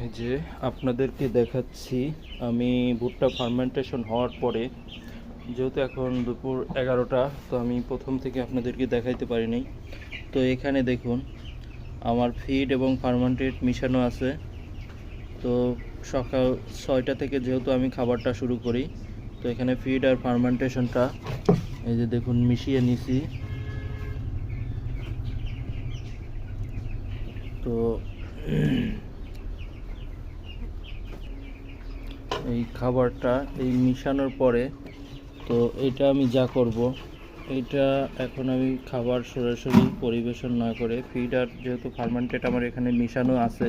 এই যে আপনাদেরকে দেখাচ্ছি আমি ভুট্টা ফার্মেন্টেশন হওয়ার পরে, যেহেতু এখন দুপুর 11টা, তো আমি প্রথম থেকে আপনাদেরকে দেখাইতে পারিনি। তো এখানে দেখুন আমার ফিড এবং ফার্মেন্টেড মিশানো আছে। তো সকাল 6টা থেকে যেহেতু আমি খাবারটা শুরু করি, তো এখানে ফিড আর ফার্মেন্টেশনটা এই যে দেখুন মিশিয়ে নিছি। তো এই খাবারটা এই মিশানোর পরে, তো এটা আমি যা করব, এটা এখন আমি খাবার সরাসরি পরিবেশন না করে, ফিড আর যেহেতু ফার্মেন্টেড আমার এখানে মিশানো আছে,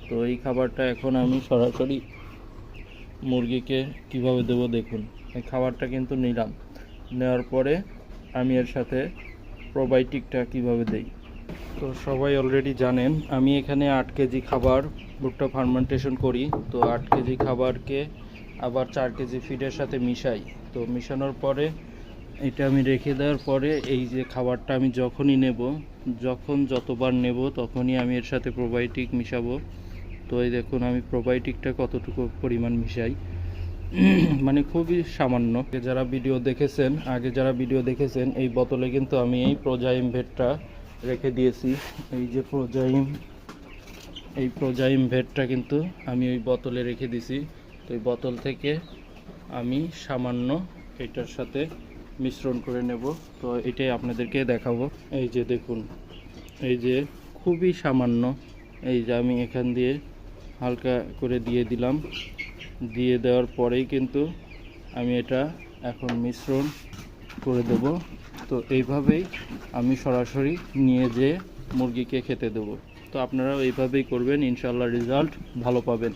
তো এই খাবারটা এখন আমি সরাসরি মুরগিকে কিভাবে দেবো দেখুন। এই খাবারটা কিন্তু নিলাম, নেওয়ার পরে আমি এর সাথে প্রোবায়োটিকটা কিভাবে দেই। তো সবাই অলরেডি জানেন আমি এখানে 8 কেজি খাবার ভুট্টা ফার্মেন্টেশন করি। তো 8 কেজি খাবারকে আবার 4 কেজি ফিডের সাথে মিশাই। তো মিশানোর পরে এটা আমি রেখে দেওয়ার পরে এই যে খাবারটা আমি যখনই নেব, যতবার নেব তখনই আমি এর সাথে প্রোবায়োটিক মিশাবো। তো এই দেখুন আমি প্রোবায়োটিকটা কতটুকু পরিমাণ মিশাই, মানে খুবই সামান্য। আগে যারা ভিডিও দেখেছেন এই বোতলে কিন্তু আমি এই প্রোজাইম ভেটটা রেখে দিয়েছি। এই যে প্রোজাইম ভেটটা কিন্তু আমি ওই বোতলে রেখে দিছি। তো এই বোতল থেকে আমি সামান্য এটার সাথে মিশ্রণ করে নেব। তো এটাই আপনাদেরকে দেখাবো। এই যে দেখুন, এই যে খুবই সামান্য, এই যে আমি এখান দিয়ে হালকা করে দিয়ে দিলাম। দিয়ে দেওয়ার পরেই কিন্তু আমি এটা এখন মিশ্রণ করে দেব। তো এইভাবেই আমি সরাসরি নিয়ে যেয়ে মুরগিকে খেতে দেব। তো আপনারাও এইভাবেই করবেন, ইনশাআল্লাহ রেজাল্ট ভালো পাবেন।